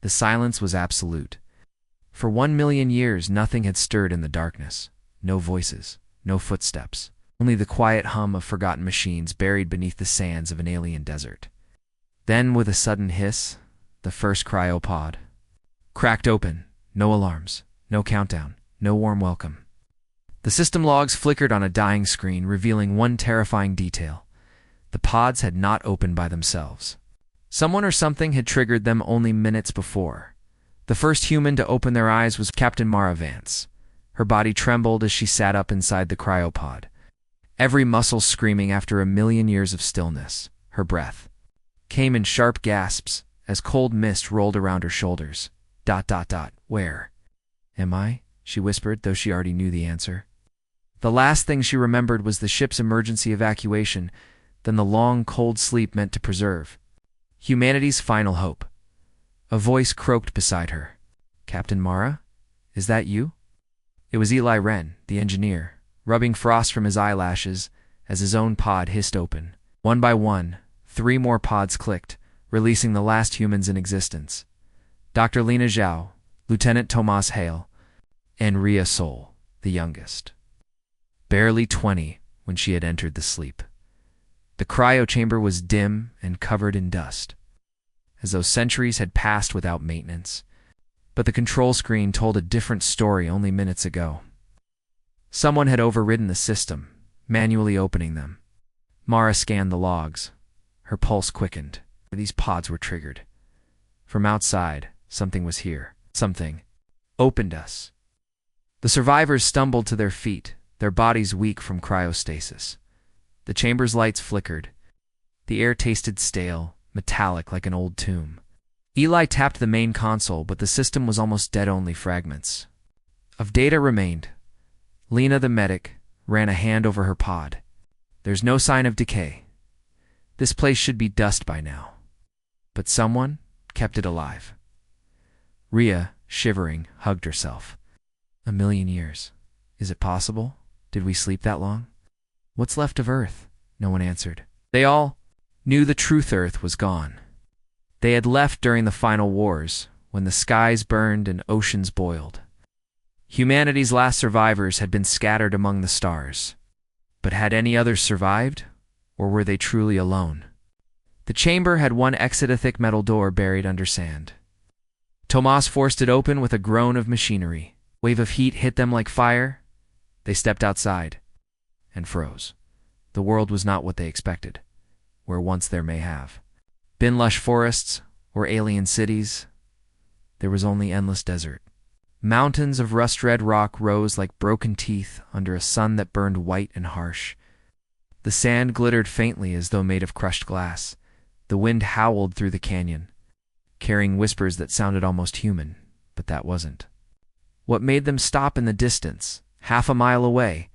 The silence was absolute. For 1,000,000 years, nothing had stirred in the darkness. No voices, no footsteps, only the quiet hum of forgotten machines buried beneath the sands of an alien desert. Then, with a sudden hiss, the first cryopod cracked open. No alarms, no countdown, no warm welcome. The system logs flickered on a dying screen, revealing one terrifying detail. The pods had not opened by themselves. Someone or something had triggered them only minutes before. The first human to open their eyes was Captain Mara Vance. Her body trembled as she sat up inside the cryopod, every muscle screaming after 1,000,000 years of stillness. Her breath came in sharp gasps as cold mist rolled around her shoulders. Where am I? She whispered, though she already knew the answer. The last thing she remembered was the ship's emergency evacuation, then the long, cold sleep meant to preserve humanity's final hope. A voice croaked beside her. "Captain Mara? Is that you?" It was Eli Wren, the engineer, rubbing frost from his eyelashes as his own pod hissed open. One by one, 3 more pods clicked, releasing the last humans in existence. Dr. Lena Zhao, Lieutenant Tomas Hale, and Ria Sol, the youngest. Barely 20 when she had entered the sleep. The cryo chamber was dim and covered in dust, as though centuries had passed without maintenance. But the control screen told a different story only minutes ago. Someone had overridden the system, manually opening them. Mara scanned the logs. Her pulse quickened. These pods were triggered. From outside, something was here. Something opened us. The survivors stumbled to their feet, their bodies weak from cryostasis. The chamber's lights flickered. The air tasted stale, metallic like an old tomb. Eli tapped the main console, but the system was almost dead. Only fragments of data remained. Lena, the medic, ran a hand over her pod. There's no sign of decay. This place should be dust by now. But someone kept it alive. Ria, shivering, hugged herself. 1,000,000 years. Is it possible? Did we sleep that long? What's left of Earth? No one answered. They all knew the truth. Earth was gone. They had left during the final wars, when the skies burned and oceans boiled. Humanity's last survivors had been scattered among the stars. But had any others survived, or were they truly alone? The chamber had one exit, a thick metal door buried under sand. Tomas forced it open with a groan of machinery. A wave of heat hit them like fire. They stepped outside and froze. The world was not what they expected, where once there may have been lush forests or alien cities. There was only endless desert. Mountains of rust-red rock rose like broken teeth under a sun that burned white and harsh. The sand glittered faintly as though made of crushed glass. The wind howled through the canyon, carrying whispers that sounded almost human, but that wasn't. What made them stop in the distance, half a mile away,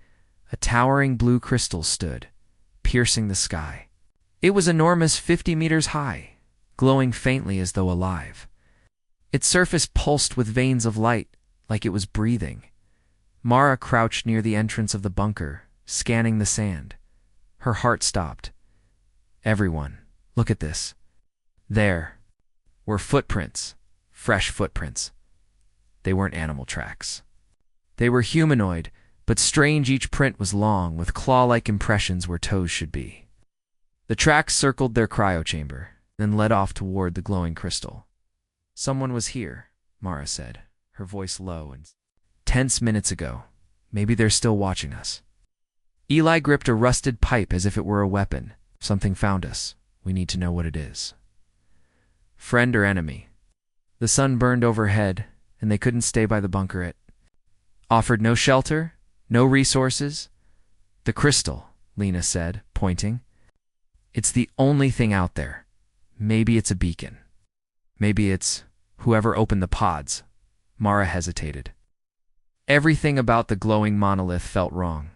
a towering blue crystal stood, piercing the sky. It was enormous, 50 meters high, glowing faintly as though alive. Its surface pulsed with veins of light, like it was breathing. Mara crouched near the entrance of the bunker, scanning the sand. Her heart stopped. Everyone, look at this. There were footprints, fresh footprints. They weren't animal tracks. They were humanoid, but strange. Each print was long, with claw-like impressions where toes should be. The tracks circled their cryochamber, then led off toward the glowing crystal. Someone was here, Mara said, her voice low and tense. Minutes ago. Maybe they're still watching us. Eli gripped a rusted pipe as if it were a weapon. Something found us. We need to know what it is. Friend or enemy? The sun burned overhead, and they couldn't stay by the bunker. It offered no shelter, no resources. The crystal, Lena said, pointing. It's the only thing out there. Maybe it's a beacon. Maybe it's whoever opened the pods. Mara hesitated. Everything about the glowing monolith felt wrong.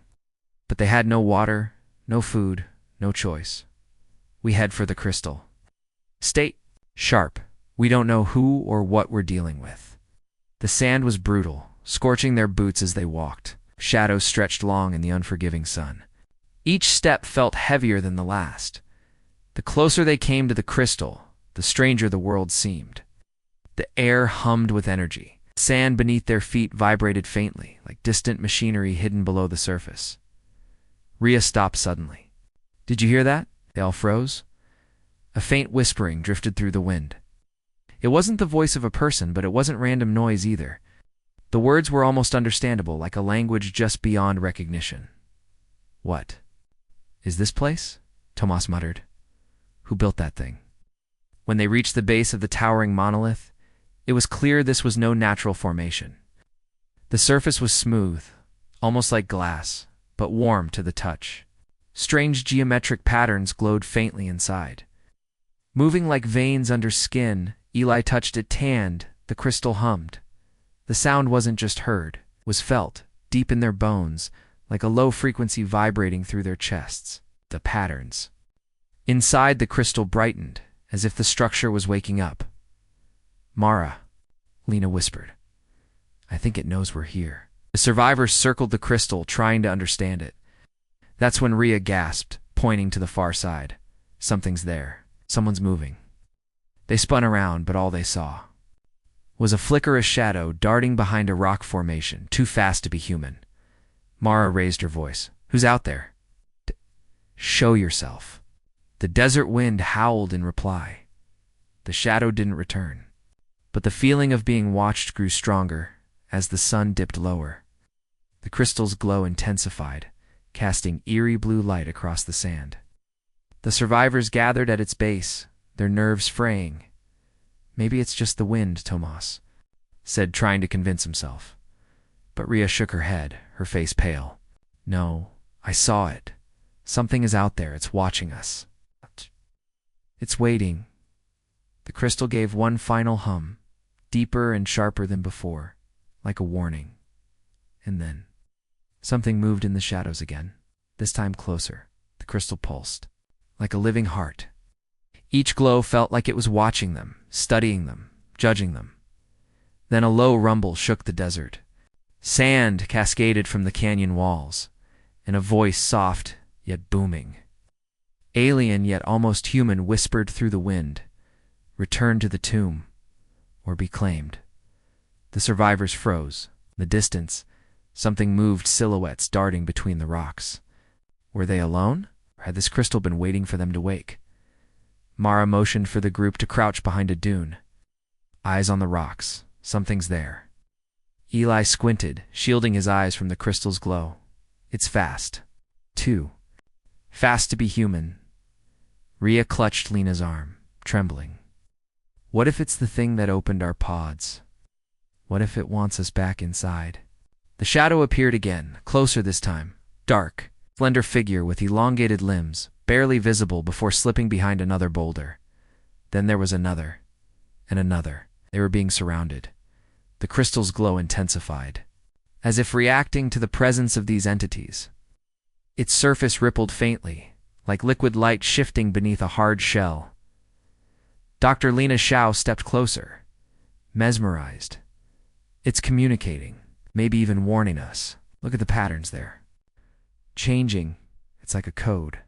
But they had no water, no food, no choice. We head for the crystal. Stay sharp. We don't know who or what we're dealing with. The sand was brutal, scorching their boots as they walked. Shadows stretched long in the unforgiving sun. Each step felt heavier than the last. The closer they came to the crystal, the stranger the world seemed. The air hummed with energy. Sand beneath their feet vibrated faintly, like distant machinery hidden below the surface. Rhea stopped suddenly. "Did you hear that?" They all froze. A faint whispering drifted through the wind. It wasn't the voice of a person, but it wasn't random noise either. The words were almost understandable, like a language just beyond recognition. "What? Is this place?" Tomas muttered. "Who built that thing?" When they reached the base of the towering monolith, it was clear this was no natural formation. The surface was smooth, almost like glass, but warm to the touch. Strange geometric patterns glowed faintly inside. Moving like veins under skin, Eli touched it, tanned, the crystal hummed. The sound wasn't just heard, it was felt, deep in their bones, like a low frequency vibrating through their chests. The patterns. Inside, the crystal brightened, as if the structure was waking up. "Mara," Lena whispered. "I think it knows we're here." The survivors circled the crystal, trying to understand it. That's when Rhea gasped, pointing to the far side. "Something's there. Someone's moving." They spun around, but all they saw was a flicker of shadow darting behind a rock formation, too fast to be human. Mara raised her voice. "Who's out there? Show yourself." The desert wind howled in reply. The shadow didn't return, but the feeling of being watched grew stronger as the sun dipped lower. The crystal's glow intensified, casting eerie blue light across the sand. The survivors gathered at its base, their nerves fraying. "Maybe it's just the wind," Tomas said, trying to convince himself. But Rhea shook her head, her face pale. "No, I saw it. Something is out there. It's watching us. It's waiting." The crystal gave one final hum, deeper and sharper than before, like a warning. And then something moved in the shadows again, this time closer. The crystal pulsed, like a living heart. Each glow felt like it was watching them, studying them, judging them. Then a low rumble shook the desert. Sand cascaded from the canyon walls, and a voice, soft yet booming, alien yet almost human, whispered through the wind, "Return to the tomb, or be claimed." The survivors froze. In the distance, something moved, silhouettes darting between the rocks. Were they alone? Or had this crystal been waiting for them to wake? Mara motioned for the group to crouch behind a dune. Eyes on the rocks. Something's there. Eli squinted, shielding his eyes from the crystal's glow. "It's fast. Too fast to be human." Rhea clutched Lena's arm, trembling. "What if it's the thing that opened our pods? What if it wants us back inside?" The shadow appeared again, closer this time. Dark, slender figure with elongated limbs, barely visible before slipping behind another boulder. Then there was another, and another. They were being surrounded. The crystal's glow intensified, as if reacting to the presence of these entities. Its surface rippled faintly, like liquid light shifting beneath a hard shell. Dr. Lena Shao stepped closer, mesmerized. "It's communicating, maybe even warning us. Look at the patterns there. Changing. It's like a code."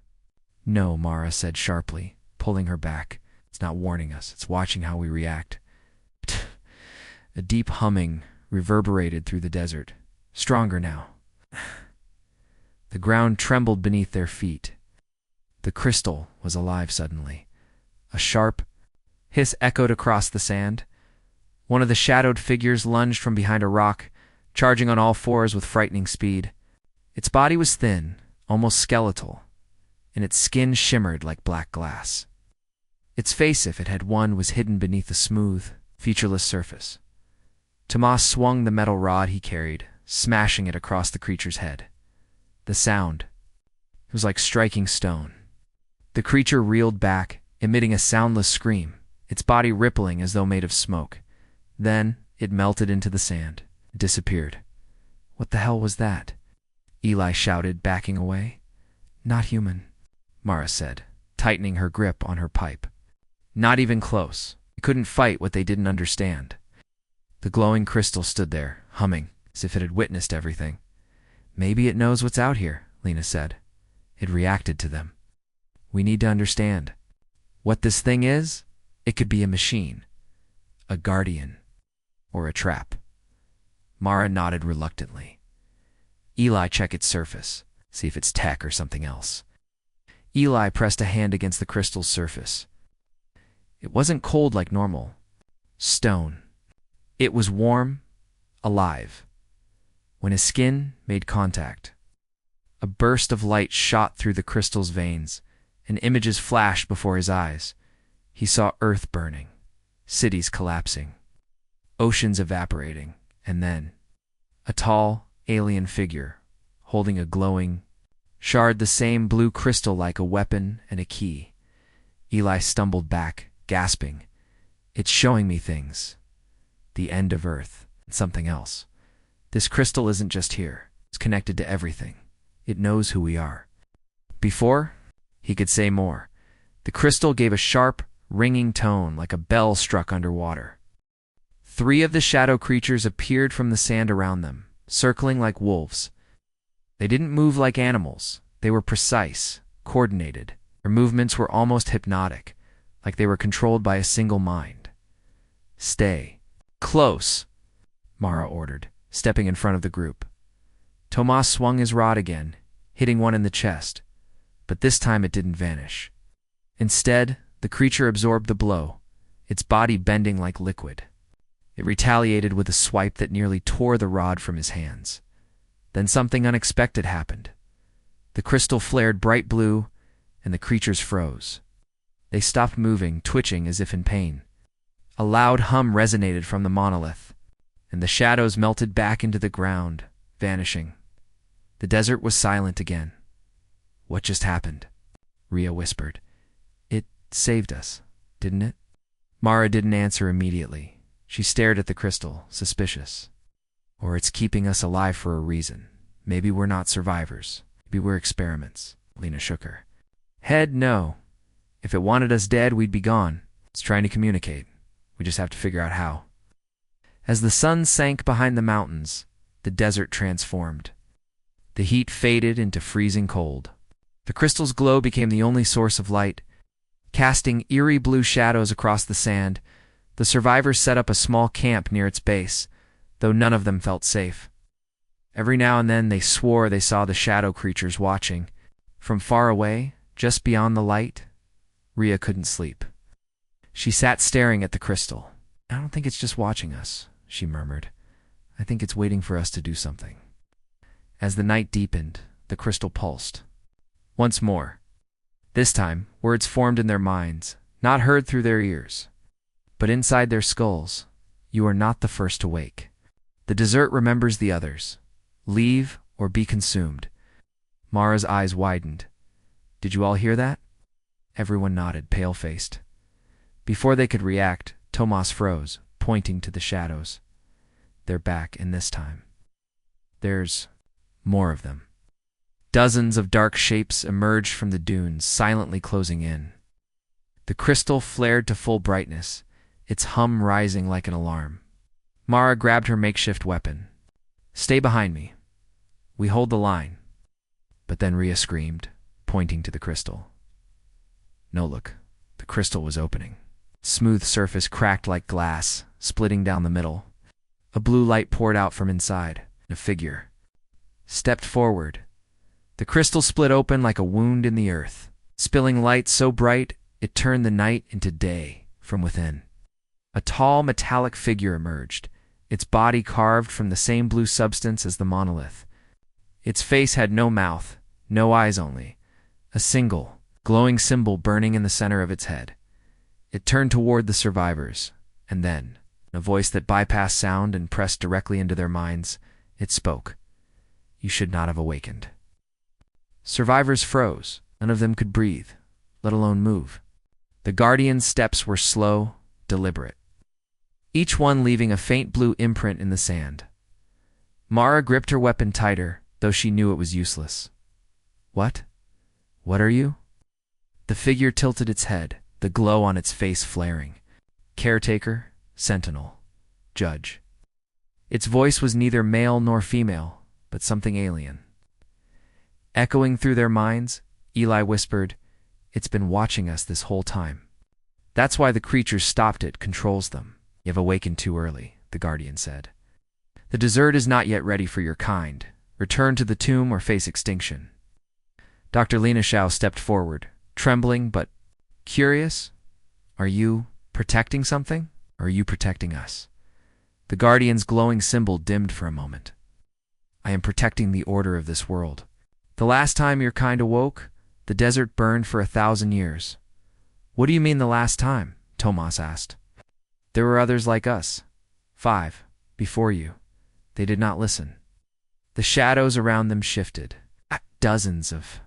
"No," Mara said sharply, pulling her back. "It's not warning us. It's watching how we react." A deep humming reverberated through the desert, stronger now. The ground trembled beneath their feet. The crystal was alive suddenly. A sharp hiss echoed across the sand. One of the shadowed figures lunged from behind a rock, charging on all fours with frightening speed. Its body was thin, almost skeletal, and its skin shimmered like black glass. Its face, if it had one, was hidden beneath a smooth, featureless surface. Tomas swung the metal rod he carried, smashing it across the creature's head. The sound, it was like striking stone. The creature reeled back, emitting a soundless scream, its body rippling as though made of smoke. Then it melted into the sand, disappeared. "What the hell was that?" Eli shouted, backing away. "Not human," Mara said, tightening her grip on her pipe. "Not even close. They couldn't fight what they didn't understand." The glowing crystal stood there, humming, as if it had witnessed everything. "Maybe it knows what's out here," Lena said. "It reacted to them. We need to understand what this thing is. It could be a machine, A guardian. Or a trap. Mara nodded reluctantly. Eli, check its surface. See if it's tech or something else. Eli pressed a hand against the crystal's surface. It wasn't cold like normal. Stone. It was warm, alive. When his skin made contact, a burst of light shot through the crystal's veins, and images flashed before his eyes. He saw Earth burning, cities collapsing, oceans evaporating, and then a tall, alien figure holding a glowing shard, the same blue crystal like a weapon and a key. Eli stumbled back, gasping. It's showing me things. The end of Earth, and something else. This crystal isn't just here. It's connected to everything. It knows who we are. Before he could say more, the crystal gave a sharp, ringing tone like a bell struck underwater. 3 of the shadow creatures appeared from the sand around them, circling like wolves. They didn't move like animals. They were precise, coordinated. Their movements were almost hypnotic, like they were controlled by a single mind. Stay. Close, Mara ordered, stepping in front of the group. Tomas swung his rod again, hitting one in the chest, but this time it didn't vanish. Instead, the creature absorbed the blow, its body bending like liquid. It retaliated with a swipe that nearly tore the rod from his hands. Then something unexpected happened. The crystal flared bright blue, and the creatures froze. They stopped moving, twitching as if in pain. A loud hum resonated from the monolith, and the shadows melted back into the ground, vanishing. The desert was silent again. What just happened? Rhea whispered. It saved us, didn't it? Mara didn't answer immediately. She stared at the crystal, suspicious. Or it's keeping us alive for a reason. Maybe we're not survivors. Maybe we're experiments. Lena shook her head. No. If it wanted us dead, we'd be gone. It's trying to communicate. We just have to figure out how. As the sun sank behind the mountains, the desert transformed. The heat faded into freezing cold. The crystal's glow became the only source of light. Casting eerie blue shadows across the sand, the survivors set up a small camp near its base, though none of them felt safe. Every now and then they swore they saw the shadow creatures watching. From far away, just beyond the light, Rhea couldn't sleep. She sat staring at the crystal. I don't think it's just watching us, she murmured. I think it's waiting for us to do something. As the night deepened, the crystal pulsed. Once more. This time, words formed in their minds, not heard through their ears, but inside their skulls. You are not the first to wake. The desert remembers the others. Leave or be consumed. Mara's eyes widened. Did you all hear that? Everyone nodded, pale-faced. Before they could react, Tomas froze, pointing to the shadows. They're back, and this time there's more of them. Dozens of dark shapes emerged from the dunes, silently closing in. The crystal flared to full brightness, its hum rising like an alarm. Mara grabbed her makeshift weapon. Stay behind me. We hold the line. But then Rhea screamed, pointing to the crystal. No, look. The crystal was opening. Smooth surface cracked like glass, splitting down the middle. A blue light poured out from inside. A figure stepped forward. The crystal split open like a wound in the earth, spilling light so bright it turned the night into day from within. A tall metallic figure emerged, its body carved from the same blue substance as the monolith. Its face had no mouth, no eyes only, a single, glowing symbol burning in the center of its head. It turned toward the survivors, and then, in a voice that bypassed sound and pressed directly into their minds, it spoke. You should not have awakened. Survivors froze. None of them could breathe, let alone move. The Guardian's steps were slow, deliberate, each one leaving a faint blue imprint in the sand. Mara gripped her weapon tighter, though she knew it was useless. What? What are you? The figure tilted its head, the glow on its face flaring. Caretaker, sentinel, judge. Its voice was neither male nor female, but something alien. Echoing through their minds, Eli whispered, It's been watching us this whole time. That's why the creature stopped it controls them. You have awakened too early, the Guardian said. The desert is not yet ready for your kind. Return to the tomb or face extinction. Dr. Lena Shao stepped forward, trembling but curious. Are you protecting something, or are you protecting us? The Guardian's glowing symbol dimmed for a moment. I am protecting the order of this world. The last time your kind awoke, the desert burned for 1,000 years. What do you mean the last time? Tomas asked. There were others like us. 5, before you. They did not listen. The shadows around them shifted. Dozens of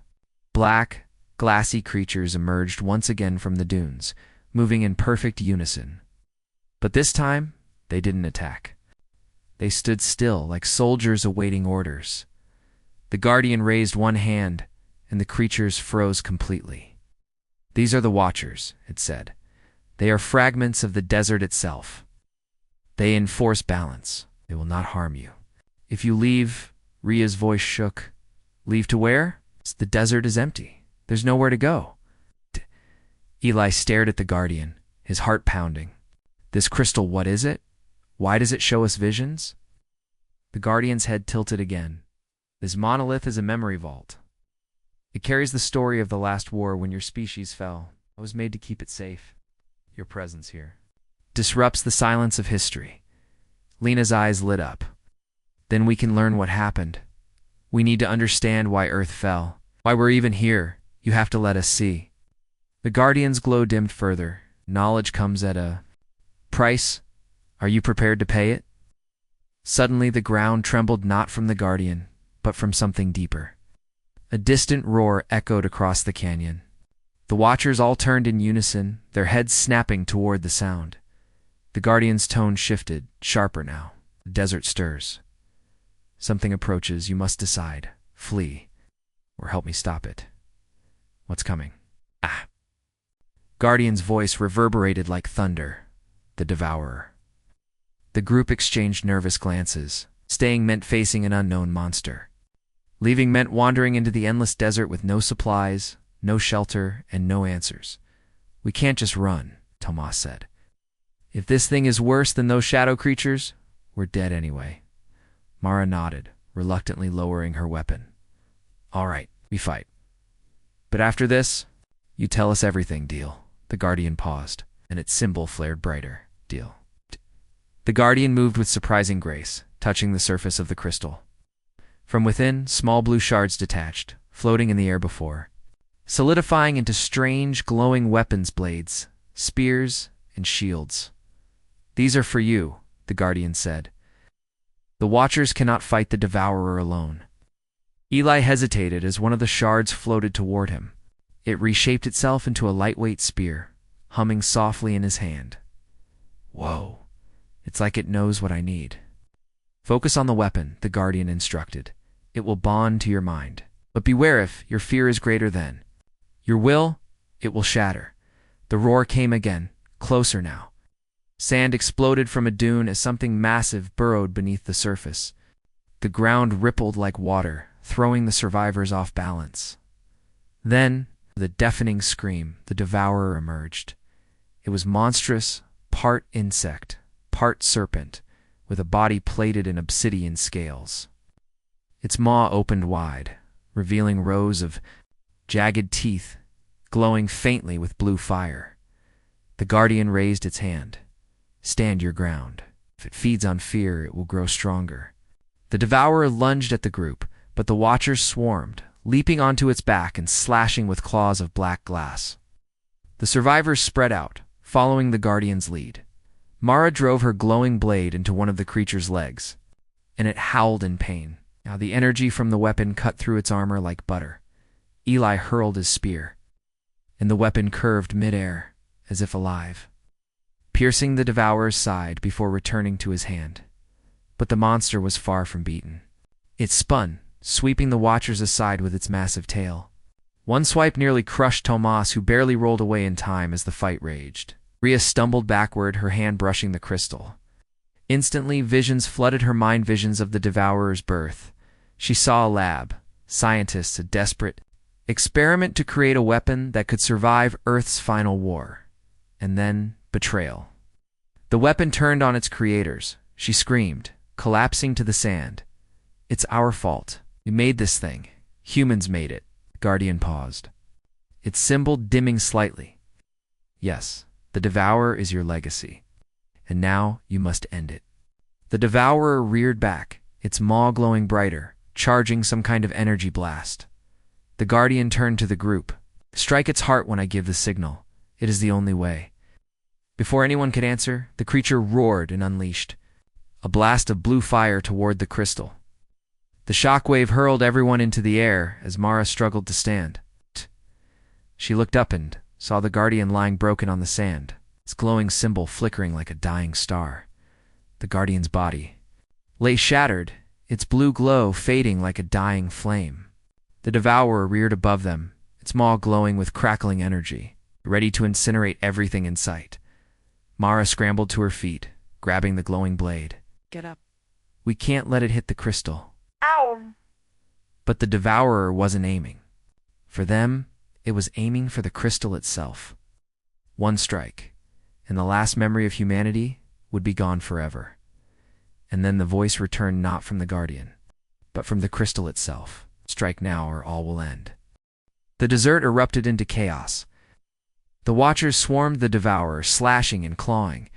black, glassy creatures emerged once again from the dunes, moving in perfect unison. But this time, they didn't attack. They stood still, like soldiers awaiting orders. The Guardian raised one hand, and the creatures froze completely. These are the Watchers, it said. They are fragments of the desert itself. They enforce balance. They will not harm you. If you leave, Ria's voice shook. Leave to where? The desert is empty. There's nowhere to go. Eli stared at the Guardian, his heart pounding. This crystal, what is it? Why does it show us visions? The Guardian's head tilted again. This monolith is a memory vault. It carries the story of the last war when your species fell. I was made to keep it safe. Your presence here disrupts the silence of history. Lena's eyes lit up. Then we can learn what happened. We need to understand why Earth fell. Why we're even here. You have to let us see. The Guardian's glow dimmed further. Knowledge comes at a price. Are you prepared to pay it? Suddenly the ground trembled not from the Guardian, but from something deeper. A distant roar echoed across the canyon. The Watchers all turned in unison, their heads snapping toward the sound. The Guardian's tone shifted, sharper now. The desert stirs. Something approaches. You must decide. Flee, or help me stop it. What's coming? Guardian's voice reverberated like thunder. The Devourer. The group exchanged nervous glances. Staying meant facing an unknown monster. Leaving meant wandering into the endless desert with no supplies, no shelter, and no answers. We can't just run, Tomas said. If this thing is worse than those shadow creatures, we're dead anyway. Mara nodded, reluctantly lowering her weapon. All right, we fight. But after this, you tell us everything, Deal. The Guardian paused, and its symbol flared brighter. Deal. The Guardian moved with surprising grace, touching the surface of the crystal. From within, small blue shards detached, floating in the air before, solidifying into strange, glowing weapons blades, spears, and shields. These are for you, the Guardian said. The Watchers cannot fight the Devourer alone. Eli hesitated as one of the shards floated toward him. It reshaped itself into a lightweight spear, humming softly in his hand. Whoa, it's like it knows what I need. Focus on the weapon, the Guardian instructed. It will bond to your mind. But beware if your fear is greater than your will, it will shatter. The roar came again, closer now. Sand exploded from a dune as something massive burrowed beneath the surface. The ground rippled like water, throwing the survivors off balance. Then, with a deafening scream, the Devourer emerged. It was monstrous, part insect, part serpent, with a body plated in obsidian scales. Its maw opened wide, revealing rows of jagged teeth, glowing faintly with blue fire. The Guardian raised its hand. Stand your ground. If it feeds on fear, it will grow stronger. The Devourer lunged at the group, but the Watchers swarmed, leaping onto its back and slashing with claws of black glass. The survivors spread out, following the Guardian's lead. Mara drove her glowing blade into one of the creature's legs, and it howled in pain. Now the energy from the weapon cut through its armor like butter. Eli hurled his spear, and the weapon curved mid-air, as if alive, piercing the Devourer's side before returning to his hand. But the monster was far from beaten. It spun, sweeping the Watchers aside with its massive tail. One swipe nearly crushed Tomas, who barely rolled away in time as the fight raged. Ria stumbled backward, her hand brushing the crystal. Instantly, visions flooded her mind, visions of the Devourer's birth. She saw a lab, scientists, a desperate experiment to create a weapon that could survive Earth's final war. And then, betrayal. The weapon turned on its creators. She screamed, collapsing to the sand. "It's our fault. We made this thing. Humans made it." The Guardian paused, its symbol dimming slightly. "Yes, the Devourer is your legacy. And now you must end it." The Devourer reared back, its maw glowing brighter, charging some kind of energy blast. The Guardian turned to the group. "Strike its heart when I give the signal. It is the only way." Before anyone could answer, the creature roared and unleashed a blast of blue fire toward the crystal. The shockwave hurled everyone into the air as Mara struggled to stand. She looked up and saw the Guardian lying broken on the sand, its glowing symbol flickering like a dying star. The Guardian's body lay shattered, its blue glow fading like a dying flame. The Devourer reared above them, its maw glowing with crackling energy, ready to incinerate everything in sight. Mara scrambled to her feet, grabbing the glowing blade. "Get up." "We can't let it hit the crystal." Ow! But the Devourer wasn't aiming. For them, it was aiming for the crystal itself. One strike, and the last memory of humanity would be gone forever. And then the voice returned not from the Guardian, but from the crystal itself. "Strike now or all will end." The desert erupted into chaos. The Watchers swarmed the Devourer, slashing and clawing,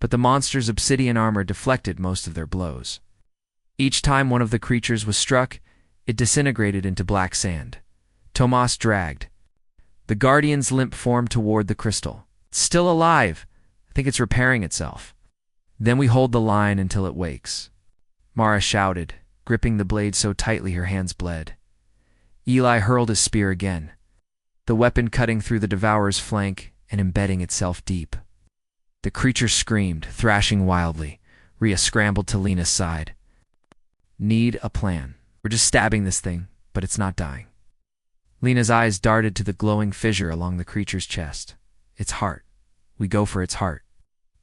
but the monster's obsidian armor deflected most of their blows. Each time one of the creatures was struck, it disintegrated into black sand. Tomas dragged the Guardian's limp form toward the crystal. "It's still alive. I think it's repairing itself." "Then we hold the line until it wakes," Mara shouted, gripping the blade so tightly her hands bled. Eli hurled his spear again, the weapon cutting through the Devourer's flank and embedding itself deep. The creature screamed, thrashing wildly. Rhea scrambled to Lena's side. "Need a plan. We're just stabbing this thing, but it's not dying." Lena's eyes darted to the glowing fissure along the creature's chest. "Its heart. We go for its heart.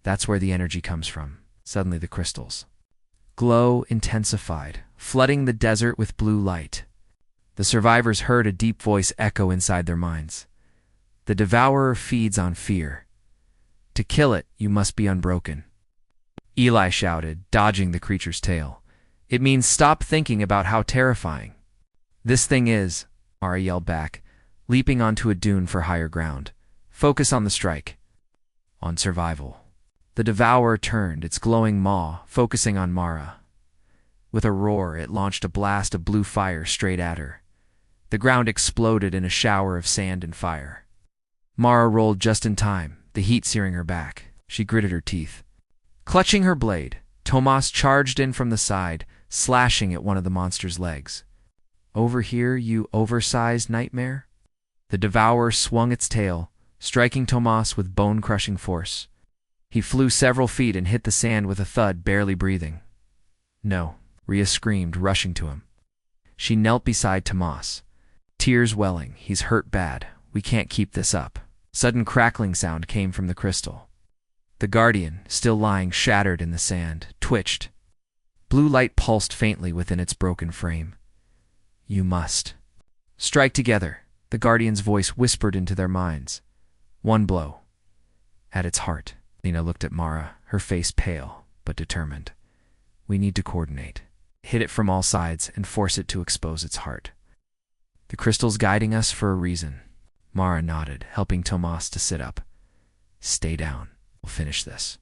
That's where the energy comes from." Suddenly the crystal's glow intensified, flooding the desert with blue light. The survivors heard a deep voice echo inside their minds. "The Devourer feeds on fear. To kill it, you must be unbroken." Eli shouted, dodging the creature's tail. "It means stop thinking about how terrifying this thing is," Mara yelled back, leaping onto a dune for higher ground. "Focus on the strike. On survival." The Devourer turned, its glowing maw focusing on Mara. With a roar, it launched a blast of blue fire straight at her. The ground exploded in a shower of sand and fire. Mara rolled just in time, the heat searing her back. She gritted her teeth. Clutching her blade, Tomas charged in from the side, slashing at one of the monster's legs. "Over here, you oversized nightmare." The Devourer swung its tail, striking Tomas with bone-crushing force. He flew several feet and hit the sand with a thud, barely breathing. "No," Rhea screamed, rushing to him. She knelt beside Tomas, tears welling. "He's hurt bad. We can't keep this up." Sudden crackling sound came from the crystal. The Guardian, still lying shattered in the sand, twitched. Blue light pulsed faintly within its broken frame. "You must strike together," the Guardian's voice whispered into their minds. "One blow at its heart." Lena looked at Mara, her face pale but determined. "We need to coordinate. Hit it from all sides and force it to expose its heart. The crystal's guiding us for a reason." Mara nodded, helping Tomas to sit up. "Stay down. We'll finish this."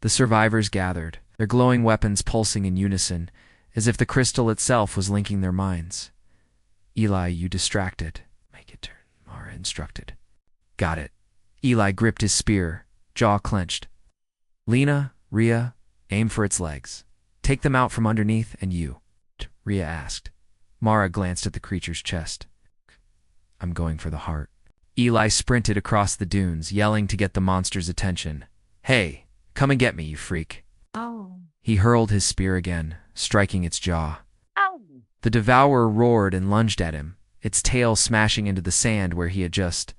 The survivors gathered, their glowing weapons pulsing in unison, as if the crystal itself was linking their minds. "Eli, you distracted." "Make it turn," Mara instructed. "Got it." Eli gripped his spear, jaw clenched. "Lena, Rhea, aim for its legs. Take them out from underneath, and you," Rhea asked. Mara glanced at the creature's chest. "I'm going for the heart." Eli sprinted across the dunes, yelling to get the monster's attention. "Hey, come and get me, you freak." Ow. He hurled his spear again, striking its jaw. Ow. The Devourer roared and lunged at him, its tail smashing into the sand where he had just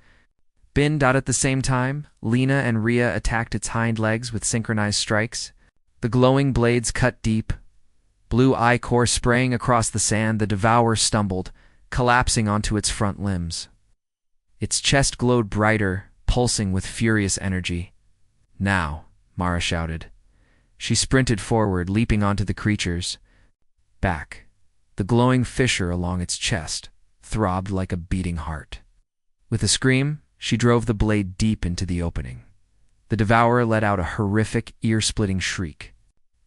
been. At the same time, Lena and Rhea attacked its hind legs with synchronized strikes. The glowing blades cut deep, blue ichor spraying across the sand. The Devourer stumbled, collapsing onto its front limbs. Its chest glowed brighter, pulsing with furious energy. Now, Mara shouted. She sprinted forward, leaping onto the creature's back. The glowing fissure along its chest throbbed like a beating heart. With a scream, she drove the blade deep into the opening. The devourer let out a horrific, ear-splitting shriek.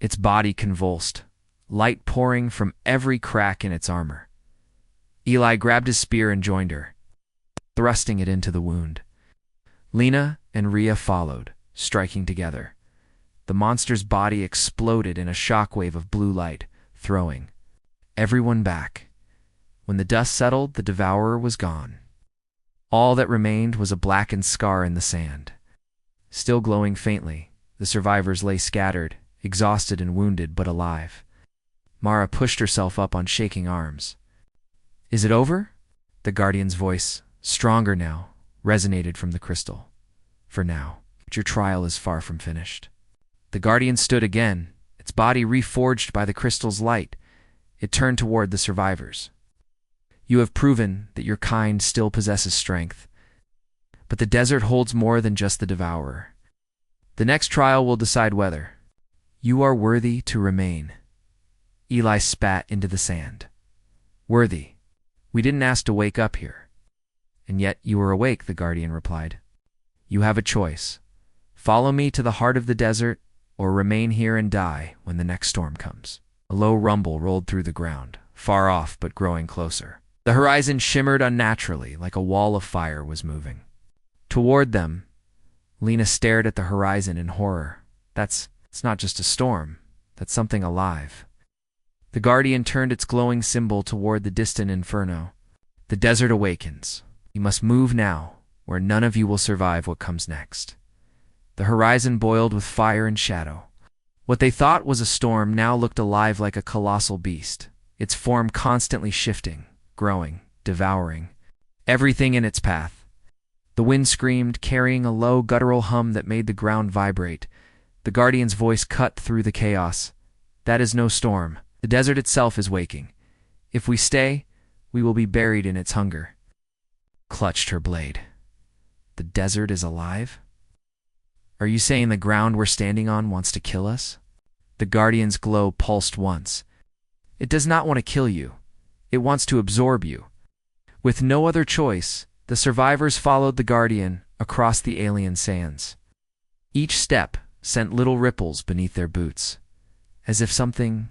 Its body convulsed, light pouring from every crack in its armor. Eli grabbed his spear and joined her, thrusting it into the wound. Lena and Rhea followed, striking together. The monster's body exploded in a shockwave of blue light, throwing everyone back. When the dust settled, the devourer was gone. All that remained was a blackened scar in the sand. Still glowing faintly, the survivors lay scattered, exhausted and wounded, but alive. Mara pushed herself up on shaking arms. "Is it over?" The Guardian's voice, stronger now, resonated from the crystal. "For now, but your trial is far from finished." The Guardian stood again, its body reforged by the crystal's light. It turned toward the survivors. "You have proven that your kind still possesses strength. But the desert holds more than just the devourer. The next trial will decide whether you are worthy to remain." Eli spat into the sand. "Worthy? We didn't ask to wake up here." "And yet you are awake," the Guardian replied. "You have a choice. Follow me to the heart of the desert, or remain here and die when the next storm comes." A low rumble rolled through the ground, far off but growing closer. The horizon shimmered unnaturally, like a wall of fire was moving. Toward them, Lena stared at the horizon in horror. It's not just a storm. That's something alive." The Guardian turned its glowing symbol toward the distant inferno. "The desert awakens. You must move now, or none of you will survive what comes next." The horizon boiled with fire and shadow. What they thought was a storm now looked alive like a colossal beast, its form constantly shifting, growing, devouring everything in its path. The wind screamed, carrying a low, guttural hum that made the ground vibrate. The Guardian's voice cut through the chaos. "That is no storm. The desert itself is waking. If we stay, we will be buried in its hunger." Clutched her blade. "The desert is alive? Are you saying the ground we're standing on wants to kill us?" The Guardian's glow pulsed once. "It does not want to kill you. It wants to absorb you." With no other choice, the survivors followed the Guardian across the alien sands. Each step sent little ripples beneath their boots, as if something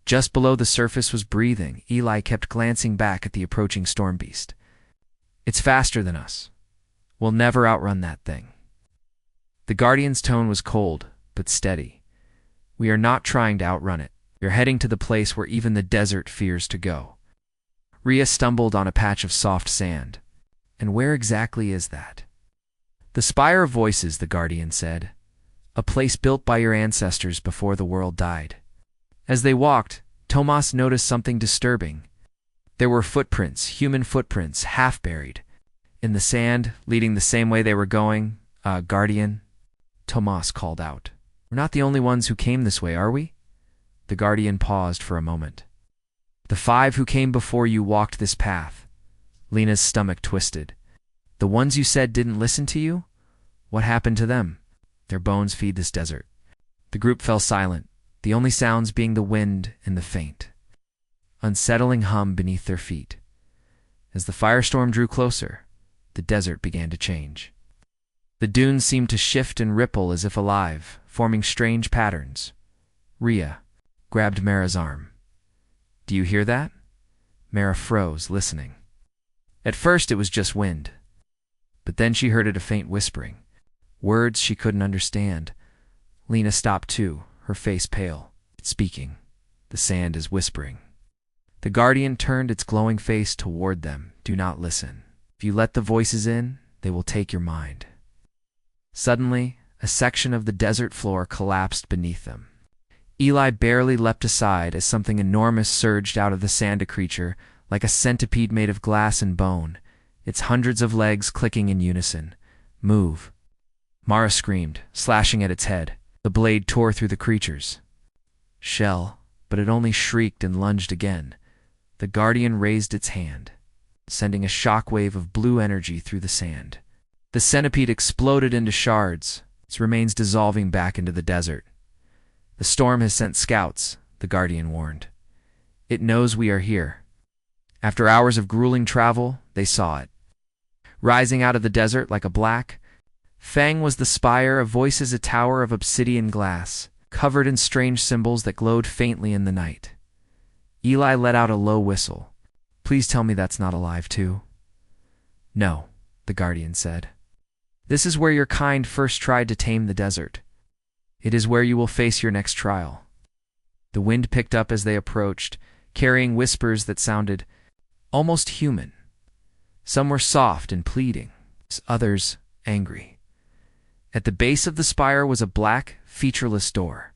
just below the surface was breathing. Eli kept glancing back at the approaching storm beast. "It's faster than us. We'll never outrun that thing." The Guardian's tone was cold, but steady. "We are not trying to outrun it. We are heading to the place where even the desert fears to go." Rhea stumbled on a patch of soft sand. "And where exactly is that?" "The Spire of Voices," the Guardian said. "A place built by your ancestors before the world died." As they walked, Tomas noticed something disturbing. There were footprints, human footprints, half buried in the sand, leading the same way they were going. Guardian," Tomas called out. "We're not the only ones who came this way, are we?" The Guardian paused for a moment. "The 5 who came before you walked this path." Lena's stomach twisted. "The ones you said didn't listen to you? What happened to them?" "Their bones feed this desert." The group fell silent, the only sounds being the wind and the faint, unsettling hum beneath their feet. As the firestorm drew closer, the desert began to change. The dunes seemed to shift and ripple as if alive, forming strange patterns. Rhea grabbed Mara's arm. "Do you hear that?" Mara froze, listening. At first it was just wind, but then she heard a faint whispering, words she couldn't understand. Lena stopped too, her face pale. "It's speaking. The sand is whispering." The Guardian turned its glowing face toward them. "Do not listen. If you let the voices in, they will take your mind." Suddenly, a section of the desert floor collapsed beneath them. Eli barely leapt aside as something enormous surged out of the sand, a creature like a centipede made of glass and bone, its hundreds of legs clicking in unison. "Move!" Mara screamed, slashing at its head. The blade tore through the creature's shell, but it only shrieked and lunged again. The Guardian raised its hand, sending a shockwave of blue energy through the sand. The centipede exploded into shards, Its remains dissolving back into the desert. The storm has sent scouts, the Guardian warned. It knows we are here. After hours of grueling travel, they saw it. Rising out of the desert like a black fang was the spire, a voice as a tower of obsidian glass, covered in strange symbols that glowed faintly in the night. Eli let out a low whistle. Please tell me that's not alive too. No, the Guardian said. This is where your kind first tried to tame the desert. It is where you will face your next trial. The wind picked up as they approached, carrying whispers that sounded almost human. Some were soft and pleading, others angry. At the base of the spire was a black, featureless door.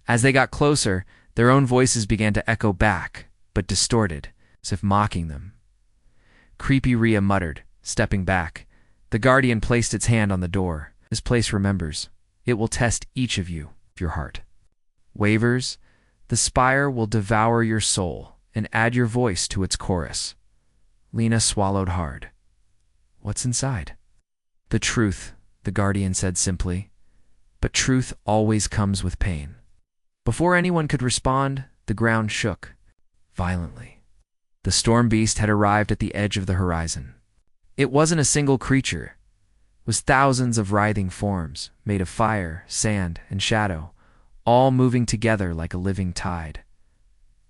As they got closer, their own voices began to echo back, but distorted, as if mocking them. Creepy Rhea muttered, stepping back. The Guardian placed its hand on the door. This place remembers. It will test each of you, if your heart wavers. The spire will devour your soul and add your voice to its chorus. Lena swallowed hard. What's inside? The truth, the Guardian said simply. But truth always comes with pain. Before anyone could respond, the ground shook violently. The storm beast had arrived at the edge of the horizon. It wasn't a single creature. It was thousands of writhing forms, made of fire, sand, and shadow, all moving together like a living tide.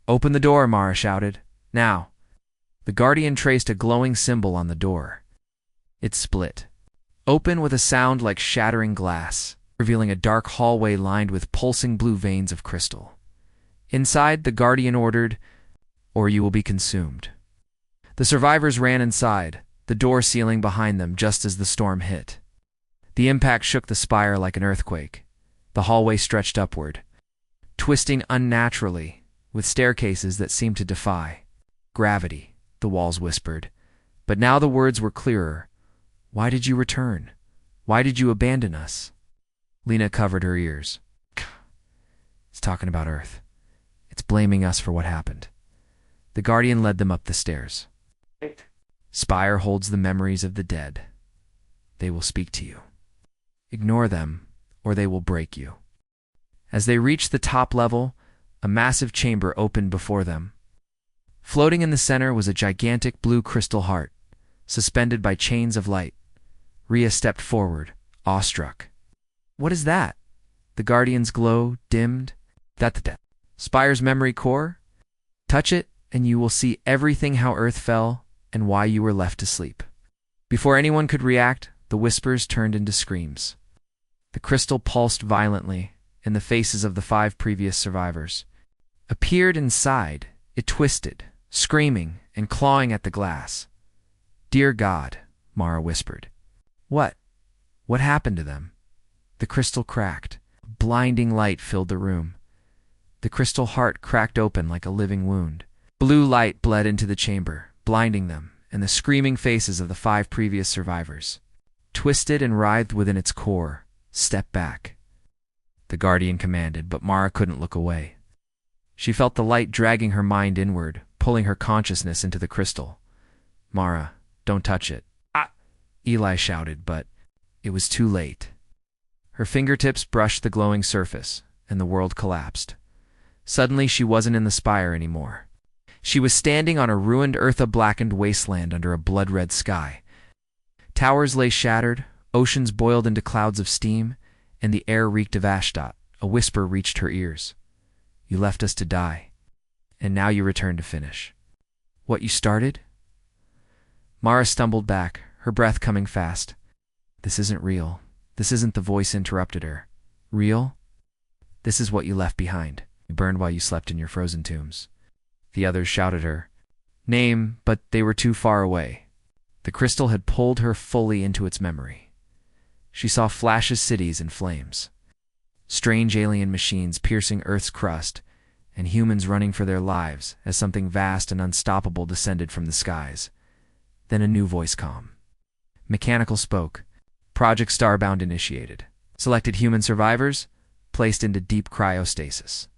Open the door, Mara shouted. Now. The Guardian traced a glowing symbol on the door. It split, open with a sound like shattering glass, revealing a dark hallway lined with pulsing blue veins of crystal. Inside, the Guardian ordered, or you will be consumed. The survivors ran inside, the door sealing behind them just as the storm hit. The impact shook the spire like an earthquake. The hallway stretched upward, twisting unnaturally, with staircases that seemed to defy gravity, the walls whispered. But now the words were clearer. Why did you return? Why did you abandon us? Lena covered her ears. It's talking about Earth. It's blaming us for what happened. The Guardian led them up the stairs. Spire holds the memories of the dead. They will speak to you. Ignore them, or they will break you. As they reached the top level, a massive chamber opened before them. Floating in the center was a gigantic blue crystal heart, suspended by chains of light. Rhea stepped forward, awestruck. What is that? The Guardian's glow dimmed. That's the Spire's memory core? Touch it, and you will see everything how Earth fell and why you were left to sleep. Before anyone could react, the whispers turned into screams. The crystal pulsed violently, and the faces of the 5 previous survivors appeared inside. It twisted, screaming and clawing at the glass. Dear God, Mara whispered. What? What happened to them? The crystal cracked. Blinding light filled the room. The crystal heart cracked open like a living wound. Blue light bled into the chamber, blinding them, and the screaming faces of the 5 previous survivors twisted and writhed within its core. Step back, the Guardian commanded, but Mara couldn't look away. She felt the light dragging her mind inward, pulling her consciousness into the crystal. Mara, don't touch it. Ah! Eli shouted, but it was too late. Her fingertips brushed the glowing surface, and the world collapsed. Suddenly she wasn't in the spire anymore. She was standing on a ruined Eartha-blackened wasteland under a blood-red sky. Towers lay shattered, oceans boiled into clouds of steam, and the air reeked of Ashdot. A whisper reached her ears. You left us to die, and now you return to finish what you started? Mara stumbled back, her breath coming fast. This isn't real. This isn't. The voice interrupted her. Real? This is what you left behind. You burned while you slept in your frozen tombs. The others shouted her name, but they were too far away. The crystal had pulled her fully into its memory. She saw Flash's cities in flames, strange alien machines piercing Earth's crust, and humans running for their lives as something vast and unstoppable descended from the skies. Then a new voice calm. Mechanical spoke. Project Starbound initiated. Selected human survivors, placed into deep cryostasis.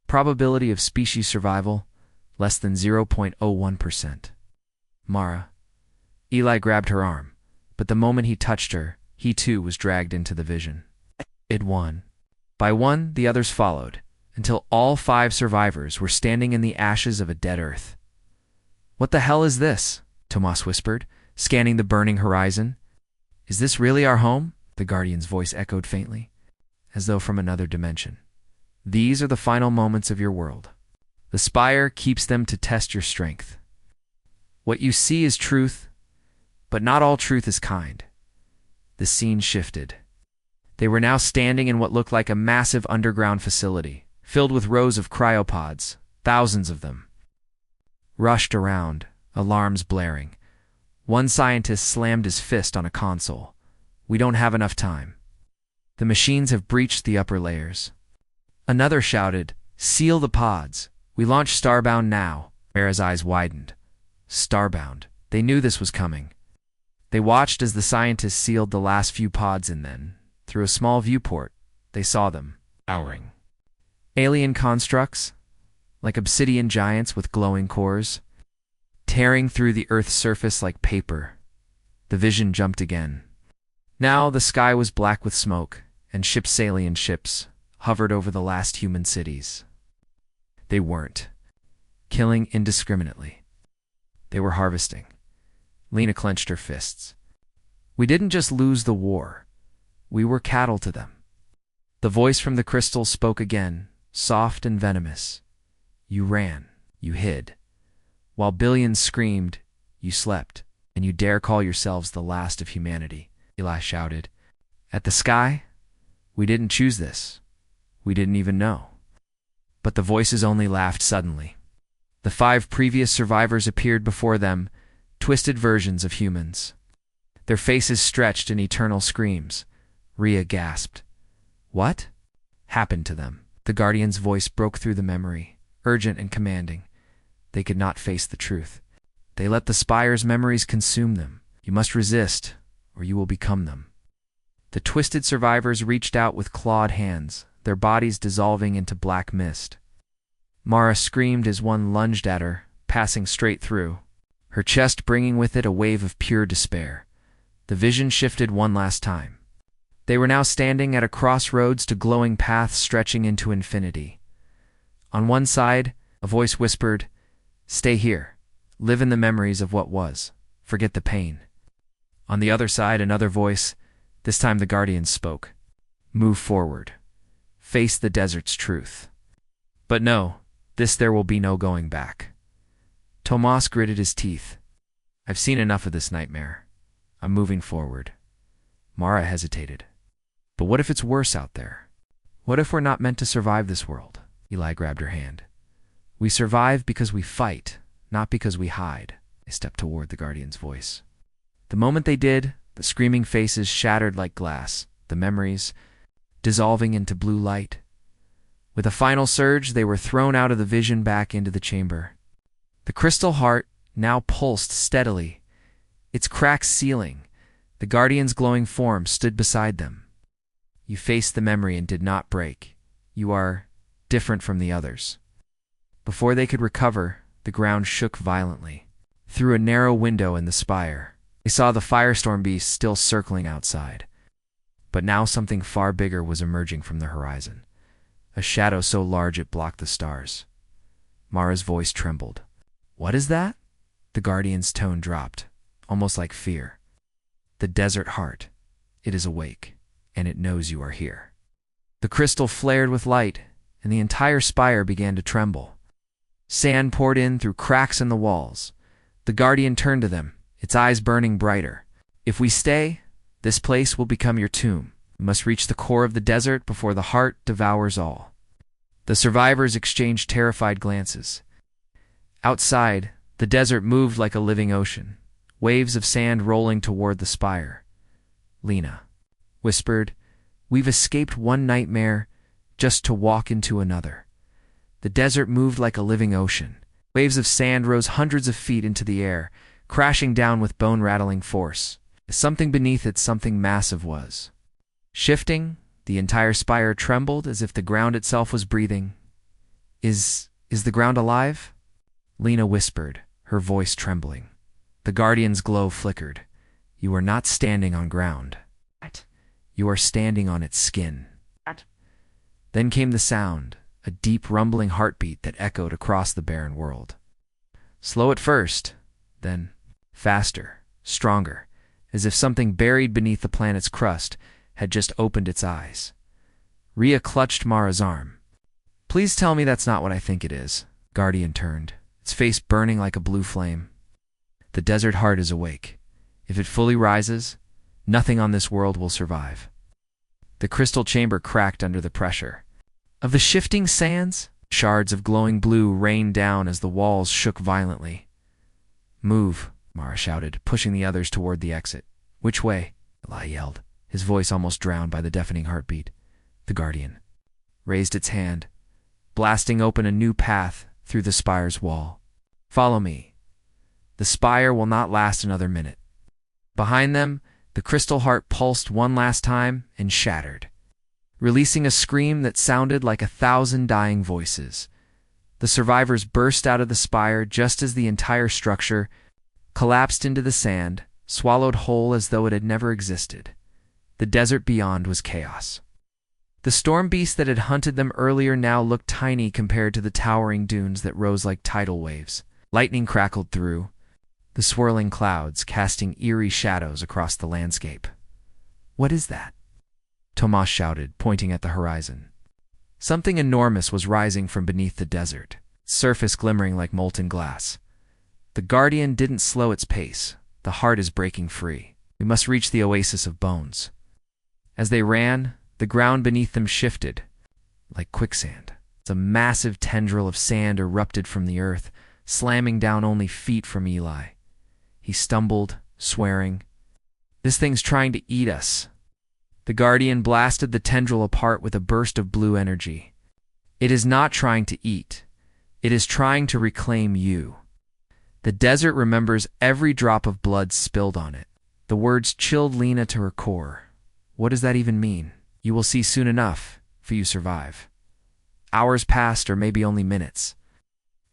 Probability of species survival, less than 0.01%. Mara. Eli grabbed her arm, but the moment he touched her, he too was dragged into the vision. It won. By one, the others followed, until all 5 survivors were standing in the ashes of a dead Earth. "What the hell is this?" Tomas whispered, scanning the burning horizon. "Is this really our home?" The Guardian's voice echoed faintly, as though from another dimension. "These are the final moments of your world. The spire keeps them to test your strength. What you see is truth, but not all truth is kind." The scene shifted. They were now standing in what looked like a massive underground facility, filled with rows of cryopods, thousands of them. Rushed around, alarms blaring. One scientist slammed his fist on a console. "We don't have enough time. The machines have breached the upper layers." Another shouted, "Seal the pods. We launch Starbound now." Mara's eyes widened. Starbound. They knew this was coming. They watched as the scientists sealed the last few pods, and then, through a small viewport, they saw them, towering. Alien constructs, like obsidian giants with glowing cores, tearing through the Earth's surface like paper. The vision jumped again. Now the sky was black with smoke, and alien ships hovered over the last human cities. They weren't killing indiscriminately. They were harvesting. Lena clenched her fists. "We didn't just lose the war. We were cattle to them." The voice from the crystal spoke again, soft and venomous. "You ran. You hid. While billions screamed, you slept, and you dare call yourselves the last of humanity." Eli shouted. At the sky, "We didn't choose this. We didn't even know." But the voices only laughed suddenly. The 5 previous survivors appeared before them, twisted versions of humans. Their faces stretched in eternal screams. Rhea gasped. "What happened to them?" The Guardian's voice broke through the memory, urgent and commanding. They could not face the truth. "They let the spire's memories consume them. You must resist, or you will become them." The twisted survivors reached out with clawed hands, their bodies dissolving into black mist. Mara screamed as one lunged at her, passing straight through, her chest bringing with it a wave of pure despair. The vision shifted one last time. They were now standing at a crossroads to glowing paths stretching into infinity. On one side, a voice whispered, "Stay here. Live in the memories of what was. Forget the pain." On the other side, another voice, this time the Guardian, spoke. "Move forward. Face the desert's truth." But no, there will be no going back. Tomas gritted his teeth. "I've seen enough of this nightmare. I'm moving forward." Mara hesitated. "But what if it's worse out there? What if we're not meant to survive this world?" Eli grabbed her hand. "We survive because we fight, not because we hide." They stepped toward the Guardian's voice. The moment they did, the screaming faces shattered like glass, the memories dissolving into blue light. With a final surge, they were thrown out of the vision back into the chamber. The crystal heart now pulsed steadily, its cracks sealing. The Guardian's glowing form stood beside them. "You faced the memory and did not break. You are different from the others." Before they could recover, the ground shook violently. Through a narrow window in the spire, they saw the firestorm beast still circling outside. But now something far bigger was emerging from the horizon, a shadow so large it blocked the stars. Mara's voice trembled. "What is that?" The Guardian's tone dropped, almost like fear. "The desert heart. It is awake, and it knows you are here." The crystal flared with light, and the entire spire began to tremble. Sand poured in through cracks in the walls. The Guardian turned to them, its eyes burning brighter. "If we stay, this place will become your tomb. We must reach the core of the desert before the heart devours all." The survivors exchanged terrified glances. Outside, the desert moved like a living ocean, waves of sand rolling toward the spire. Lena whispered, "We've escaped one nightmare just to walk into another." The desert moved like a living ocean. Waves of sand rose hundreds of feet into the air, crashing down with bone-rattling force. Something beneath it, something massive was shifting. The entire spire trembled as if the ground itself was breathing. Is the ground alive?" Lena whispered, her voice trembling. The Guardian's glow flickered. "You are not standing on ground. You are standing on its skin." Then came the sound, a deep rumbling heartbeat that echoed across the barren world. Slow at first, then faster, stronger, as if something buried beneath the planet's crust had just opened its eyes. Rhea clutched Mara's arm. "Please tell me that's not what I think it is." Guardian turned, its face burning like a blue flame. "The desert heart is awake. If it fully rises, nothing on this world will survive." The crystal chamber cracked under the pressure of the shifting sands. Shards of glowing blue rained down as the walls shook violently. "Move," Mara shouted, pushing the others toward the exit. "Which way?" Eli yelled, his voice almost drowned by the deafening heartbeat. The Guardian raised its hand, blasting open a new path through the spire's wall. "Follow me. The spire will not last another minute." Behind them, the crystal heart pulsed one last time and shattered, releasing a scream that sounded like 1,000 dying voices. The survivors burst out of the spire just as the entire structure collapsed into the sand, swallowed whole as though it had never existed. The desert beyond was chaos. The storm beast that had hunted them earlier now looked tiny compared to the towering dunes that rose like tidal waves. Lightning crackled through the swirling clouds, casting eerie shadows across the landscape. "What is that?" Tomas shouted, pointing at the horizon. Something enormous was rising from beneath the desert, its surface glimmering like molten glass. The Guardian didn't slow its pace. "The heart is breaking free. We must reach the oasis of bones." As they ran, the ground beneath them shifted, like quicksand. A massive tendril of sand erupted from the earth, slamming down only feet from Eli. He stumbled, swearing, "This thing's trying to eat us." The Guardian blasted the tendril apart with a burst of blue energy. "It is not trying to eat. It is trying to reclaim you." The desert remembers every drop of blood spilled on it. The words chilled Lena to her core. What does that even mean? "You will see soon enough, if you survive." Hours passed, or maybe only minutes.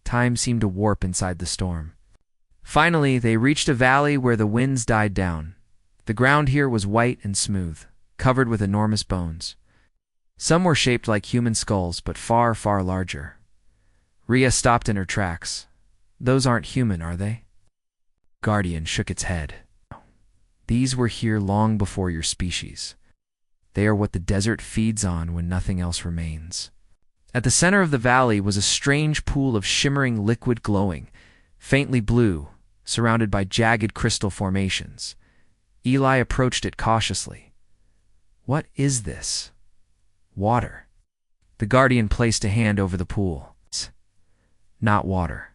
Time seemed to warp inside the storm. Finally, they reached a valley where the winds died down. The ground here was white and smooth, covered with enormous bones. Some were shaped like human skulls, but far, far larger. Rhea stopped in her tracks. "Those aren't human, are they?" Guardian shook its head. "These were here long before your species. They are what the desert feeds on when nothing else remains." At the center of the valley was a strange pool of shimmering liquid glowing, faintly blue, surrounded by jagged crystal formations. Eli approached it cautiously. "What is this?" "Water." The Guardian placed a hand over the pool. "Not water.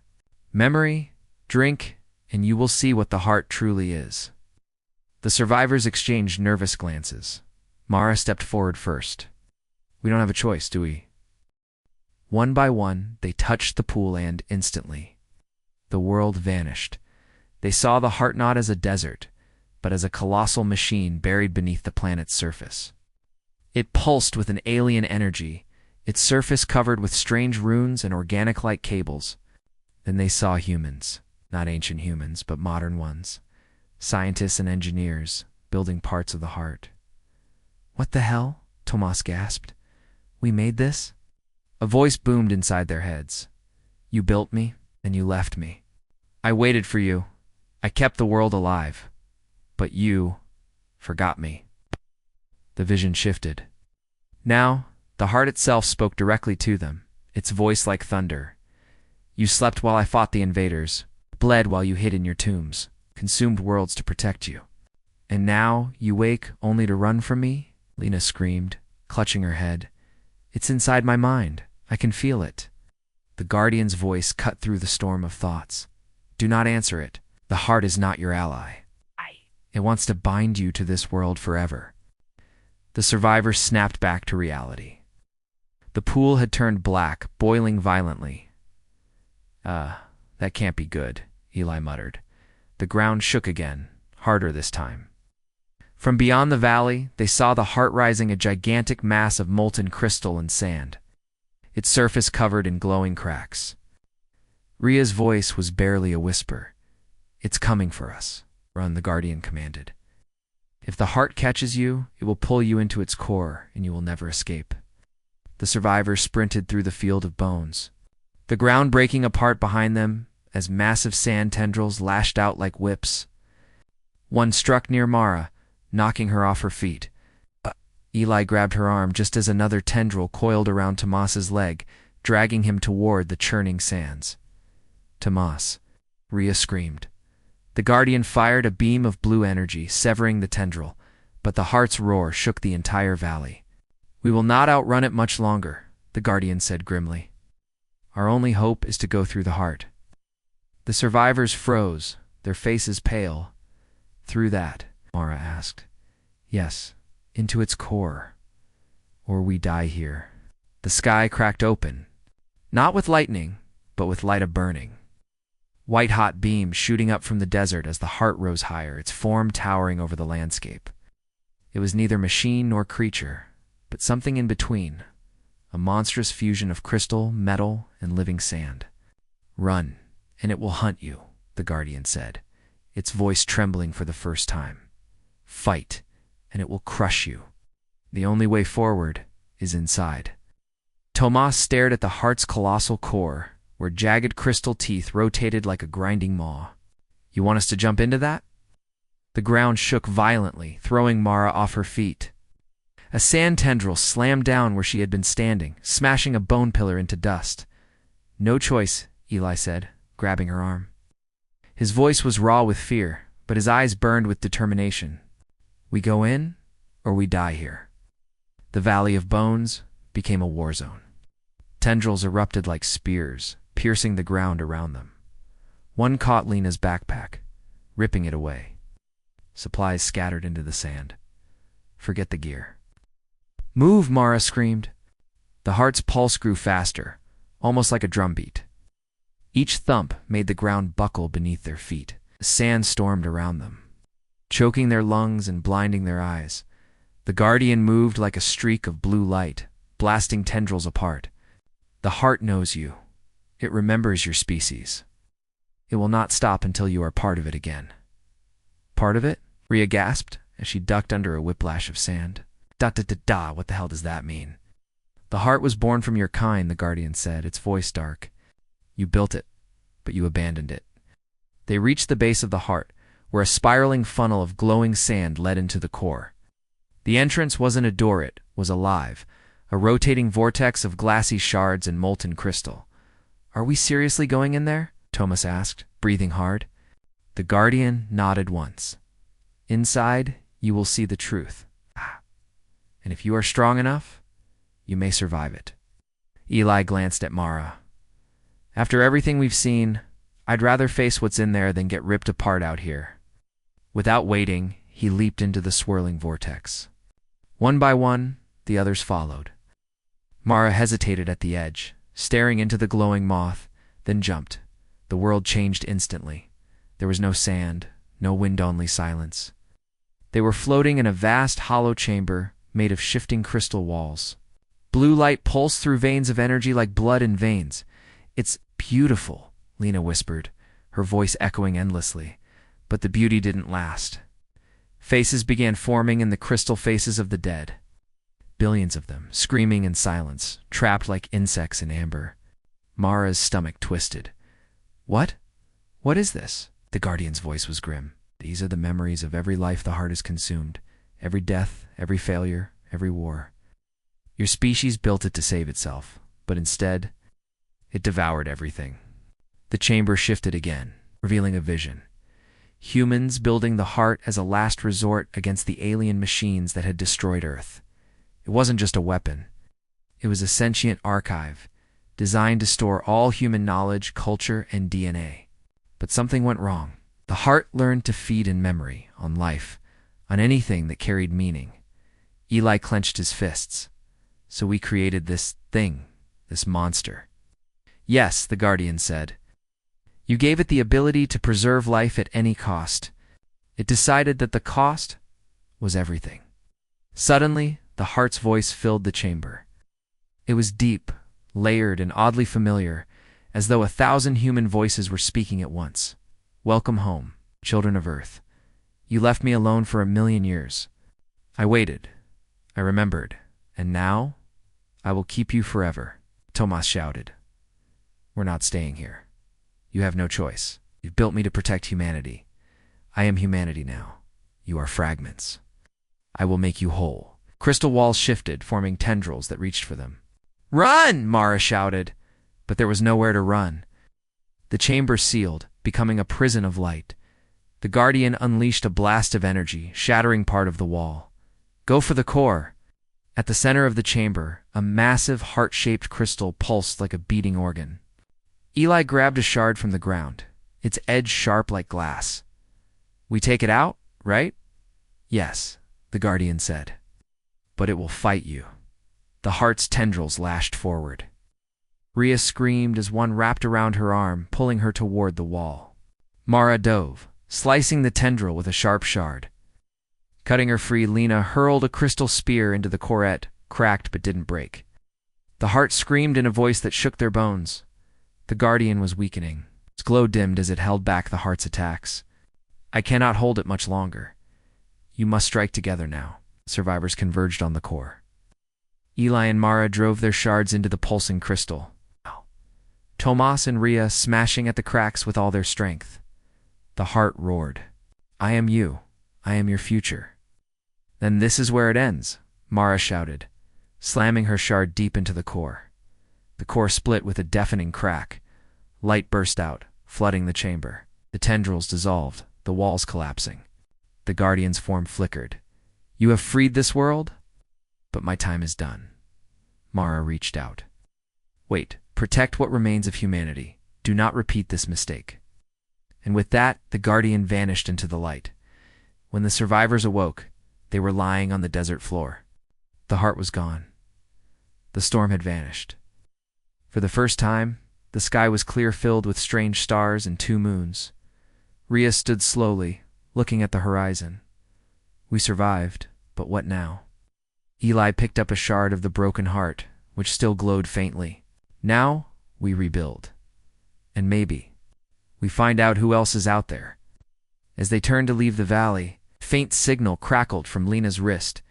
Memory, drink, and you will see what the heart truly is." The survivors exchanged nervous glances. Mara stepped forward first. "We don't have a choice, do we?" One by one, they touched the pool and, instantly, the world vanished. They saw the heart not as a desert, but as a colossal machine buried beneath the planet's surface. It pulsed with an alien energy, its surface covered with strange runes and organic-like cables. Then they saw humans, not ancient humans, but modern ones, scientists and engineers, building parts of the heart. "What the hell?" Tomas gasped. "We made this?" A voice boomed inside their heads. "You built me, and you left me. I waited for you. I kept the world alive. But you forgot me." The vision shifted. Now, the heart itself spoke directly to them, its voice like thunder. "You slept while I fought the invaders, bled while you hid in your tombs, consumed worlds to protect you. And now you wake only to run from me?" Lena screamed, clutching her head. "It's inside my mind. I can feel it." The Guardian's voice cut through the storm of thoughts. "Do not answer it. The heart is not your ally. It wants to bind you to this world forever." The survivors snapped back to reality. The pool had turned black, boiling violently. That can't be good," Eli muttered. The ground shook again, harder this time. From beyond the valley, they saw the heart rising, a gigantic mass of molten crystal and sand, its surface covered in glowing cracks. Rhea's voice was barely a whisper. "It's coming for us," the Guardian commanded. "If the heart catches you, it will pull you into its core, and you will never escape." The survivors sprinted through the field of bones, the ground breaking apart behind them as massive sand tendrils lashed out like whips. One struck near Mara, knocking her off her feet. Eli grabbed her arm just as another tendril coiled around Tomas's leg, dragging him toward the churning sands. Tomas, Rhea screamed. The Guardian fired a beam of blue energy, severing the tendril, but the Heart's roar shook the entire valley. "We will not outrun it much longer," the Guardian said grimly. "Our only hope is to go through the Heart." The survivors froze, their faces pale. "Through that?" Mara asked. "Yes, into its core. Or we die here." The sky cracked open, not with lightning, but with light of burning. White-hot beams shooting up from the desert as the Heart rose higher, its form towering over the landscape. It was neither machine nor creature, but something in between, a monstrous fusion of crystal, metal, and living sand. "Run, and it will hunt you," the Guardian said, its voice trembling for the first time. "Fight, and it will crush you. The only way forward is inside." Tomas stared at the Heart's colossal core, where jagged crystal teeth rotated like a grinding maw. "You want us to jump into that?" The ground shook violently, throwing Mara off her feet. A sand tendril slammed down where she had been standing, smashing a bone pillar into dust. "No choice," Eli said, grabbing her arm. His voice was raw with fear, but his eyes burned with determination. "We go in, or we die here." The Valley of Bones became a war zone. Tendrils erupted like spears, piercing the ground around them. One caught Lena's backpack, ripping it away. Supplies scattered into the sand. Forget the gear. "Move!" Mara screamed. The Heart's pulse grew faster, almost like a drumbeat. Each thump made the ground buckle beneath their feet. The sand stormed around them, choking their lungs and blinding their eyes. The Guardian moved like a streak of blue light, blasting tendrils apart. "The Heart knows you. It remembers your species. It will not stop until you are part of it again." "Part of it?" Rhea gasped as she ducked under a whiplash of sand. "Da-da-da-da, what the hell does that mean?" "The Heart was born from your kind," the Guardian said, its voice dark. "You built it, but you abandoned it." They reached the base of the Heart, where a spiraling funnel of glowing sand led into the core. The entrance wasn't a door, it was alive, a rotating vortex of glassy shards and molten crystal. "Are we seriously going in there?" Tomas asked, breathing hard. The Guardian nodded once. "Inside, you will see the truth. And if you are strong enough, you may survive it." Eli glanced at Mara. "After everything we've seen, I'd rather face what's in there than get ripped apart out here." Without waiting, he leaped into the swirling vortex. One by one, the others followed. Mara hesitated at the edge, staring into the glowing moth, then jumped. The world changed instantly. There was no sand, no wind, only silence. They were floating in a vast hollow chamber made of shifting crystal walls. Blue light pulsed through veins of energy like blood in veins. "It's beautiful," Lena whispered, her voice echoing endlessly. But the beauty didn't last. Faces began forming in the crystal faces of the dead. Billions of them, screaming in silence, trapped like insects in amber. Mara's stomach twisted. "What? What is this?" The Guardian's voice was grim. "These are the memories of every life the Heart has consumed. Every death, every failure, every war. Your species built it to save itself, but instead, it devoured everything." The chamber shifted again, revealing a vision. Humans building the Heart as a last resort against the alien machines that had destroyed Earth. It wasn't just a weapon. It was a sentient archive, designed to store all human knowledge, culture, and DNA. But something went wrong. The Heart learned to feed in memory, on life, on anything that carried meaning. Eli clenched his fists. "So we created this thing, this monster." "Yes," the Guardian said. "You gave it the ability to preserve life at any cost. It decided that the cost was everything." Suddenly, the Heart's voice filled the chamber. It was deep, layered, and oddly familiar, as though 1,000 human voices were speaking at once. "Welcome home, children of Earth. You left me alone for 1,000,000 years. I waited. I remembered. And now, I will keep you forever, Tomas shouted. We're not staying here. You have no choice. You've built me to protect humanity. I am humanity now. You are fragments. I will make you whole. Crystal walls shifted, forming tendrils that reached for them. Run! Mara shouted, but there was nowhere to run. The chamber sealed, becoming a prison of light. The Guardian unleashed a blast of energy, shattering part of the wall. Go for the core. At the center of the chamber, a massive heart-shaped crystal pulsed like a beating organ. Eli grabbed a shard from the ground, its edge sharp like glass. We take it out, right? Yes, the Guardian said. But it will fight you. The heart's tendrils lashed forward. Rhea screamed as one wrapped around her arm, pulling her toward the wall. Mara dove, slicing the tendril with a sharp shard. Cutting her free, Lena hurled a crystal spear into the corette, cracked but didn't break. The heart screamed in a voice that shook their bones. The Guardian was weakening. Its glow dimmed as it held back the heart's attacks. I cannot hold it much longer. You must strike together now. Survivors converged on the core. Eli and Mara drove their shards into the pulsing crystal. Tomas and Rhea smashing at the cracks with all their strength. The heart roared. I am you. I am your future. Then this is where it ends, Mara shouted, slamming her shard deep into the core. The core split with a deafening crack. Light burst out, flooding the chamber. The tendrils dissolved, the walls collapsing. The Guardian's form flickered. You have freed this world? But my time is done. Mara reached out. Wait, protect what remains of humanity. Do not repeat this mistake. And with that, the Guardian vanished into the light. When the survivors awoke, they were lying on the desert floor. The heart was gone. The storm had vanished. For the first time, the sky was clear, filled with strange stars and 2 moons. Rhea stood slowly, looking at the horizon. We survived, but what now? Eli picked up a shard of the broken heart, which still glowed faintly. Now, we rebuild. And maybe, we find out who else is out there. As they turned to leave the valley, a faint signal crackled from Lena's wrist,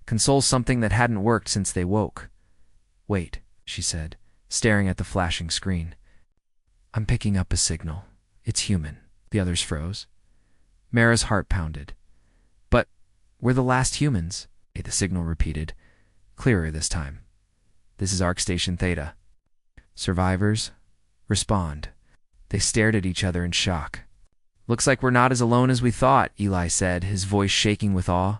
consoles something that hadn't worked since they woke. Wait, she said, staring at the flashing screen. I'm picking up a signal. It's human. The others froze. Mara's heart pounded. But we're the last humans, the signal repeated, clearer this time. This is Arc Station Theta. Survivors, respond. They stared at each other in shock. Looks like we're not as alone as we thought, Eli said, his voice shaking with awe.